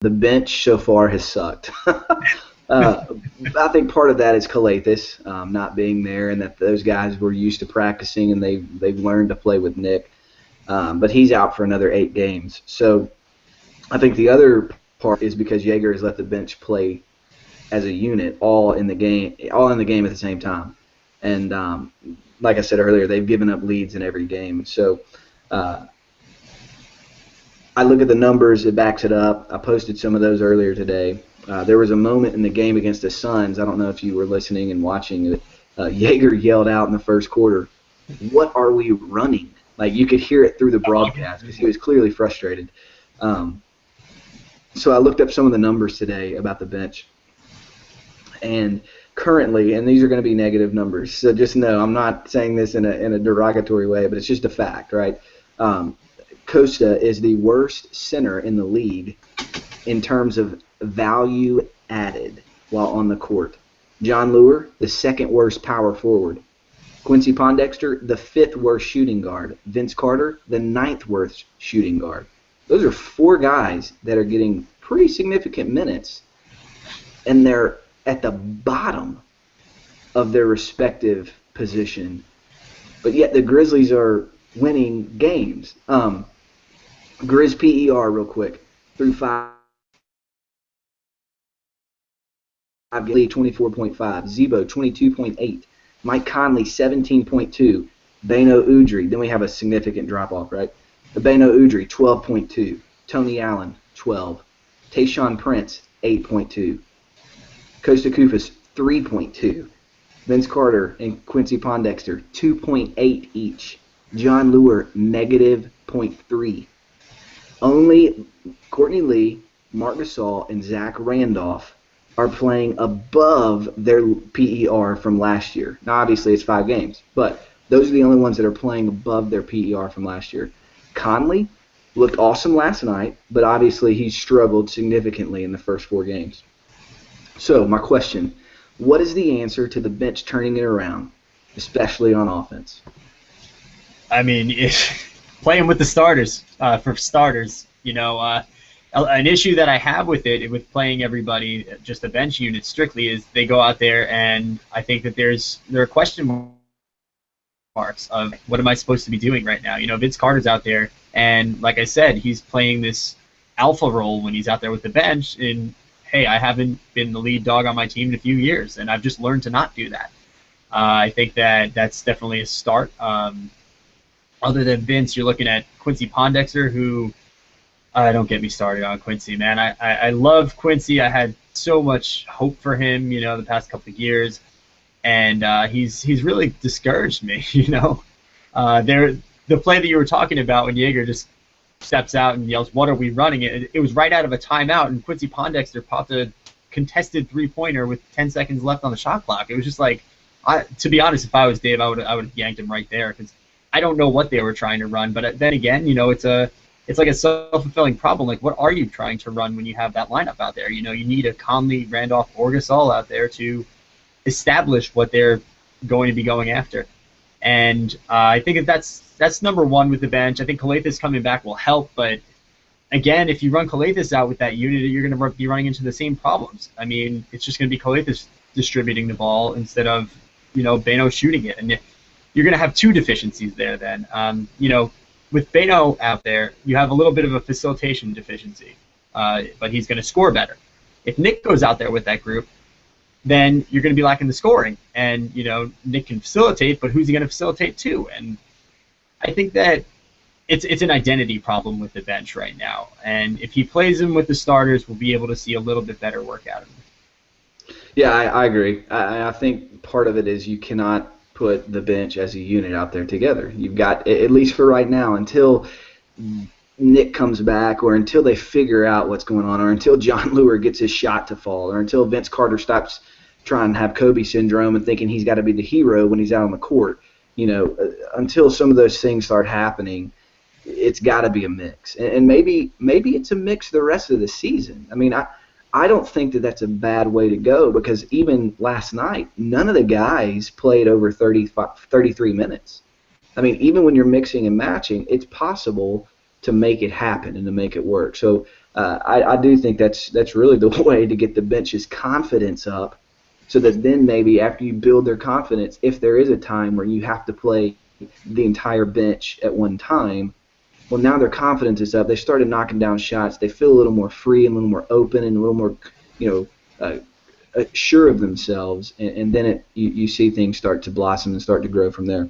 the bench so far has sucked. I think part of that is Calathis not being there, and that those guys were used to practicing and they've learned to play with Nick. But he's out for another 8 games. So I think the other part is because Joerger has let the bench play as a unit all in the game at the same time. And like I said earlier, they've given up leads in every game. So I look at the numbers, it backs it up. I posted some of those earlier today. There was a moment in the game against the Suns, I don't know if you were listening and watching it, Joerger yelled out in the first quarter, "What are we running?" Like, you could hear it through the broadcast because he was clearly frustrated. So I looked up some of the numbers today about the bench. And currently, and these are going to be negative numbers, so just know I'm not saying this in a derogatory way, but it's just a fact, right? Costa is the worst center in the league in terms of value added while on the court. John Lure, the second worst power forward. Quincy Pondexter, the 5th worst shooting guard. Vince Carter, the 9th worst shooting guard. Those are 4 guys that are getting pretty significant minutes, and they're at the bottom of their respective position. But yet the Grizzlies are winning games. Grizz PER real quick. Through 5 Lee 24.5, Zebo 22.8, Mike Conley 17.2, Beno Udrih. Then we have a significant drop off, right? Beno Udrih 12.2, Tony Allen 12, Tayshaun Prince 8.2, Kosta Koufos 3.2, Vince Carter and Quincy Pondexter 2.8 each, John Lure negative 0.3. Only Courtney Lee, Marc Gasol, and Zach Randolph are playing above their PER from last year. Now, obviously, it's 5 games, but those are the only ones that are playing above their PER from last year. Conley looked awesome last night, but obviously he struggled significantly in the first 4 games. So, my question, what is the answer to the bench turning it around, especially on offense? I mean, playing with the starters, for starters, an issue that I have with it, with playing everybody, just a bench unit strictly, is they go out there and I think that there are question marks of what am I supposed to be doing right now. Vince Carter's out there, and like I said, he's playing this alpha role when he's out there with the bench, and hey, I haven't been the lead dog on my team in a few years, and I've just learned to not do that. I think that that's definitely a start. Other than Vince, you're looking at Quincy Pondexter, who don't get me started on Quincy, man. I love Quincy. I had so much hope for him, the past couple of years, and he's really discouraged me. The play that you were talking about when Joerger just steps out and yells, "What are we running?" It was right out of a timeout, and Quincy Pondexter popped a contested 3-pointer with 10 seconds left on the shot clock. It was just like, to be honest, if I was Dave, I would have yanked him right there, because I don't know what they were trying to run. But then again, it's like a self-fulfilling problem. Like, what are you trying to run when you have that lineup out there? You need a Conley, Randolph, or Gasol out there to establish what they're going to be going after. And I think that's number one with the bench. I think Calathis coming back will help, but again, if you run Calathis out with that unit, you're going to be running into the same problems. I mean, it's just going to be Calathis distributing the ball instead of Beno shooting it, and you're going to have 2 deficiencies there. Then with Beno out there, you have a little bit of a facilitation deficiency, but he's going to score better. If Nick goes out there with that group, then you're going to be lacking the scoring. And, Nick can facilitate, but who's he going to facilitate to? And I think that it's an identity problem with the bench right now. And if he plays him with the starters, we'll be able to see a little bit better work out of him. Yeah, I agree. I think part of it is you cannot put the bench as a unit out there together. You've got, at least for right now, until Nick comes back, or until they figure out what's going on, or until John Lure gets his shot to fall, or until Vince Carter stops trying to have Kobe syndrome and thinking he's got to be the hero when he's out on the court. Until some of those things start happening, it's got to be a mix. And maybe it's a mix the rest of the season. I mean, I don't think that that's a bad way to go, because even last night, none of the guys played over 33 minutes. I mean, even when you're mixing and matching, it's possible to make it happen and to make it work. So I do think that's really the way to get the bench's confidence up, so that then maybe after you build their confidence, if there is a time where you have to play the entire bench at one time, well, now their confidence is up. They started knocking down shots. They feel a little more free and a little more open and a little more, sure of themselves. And then you see things start to blossom and start to grow from there.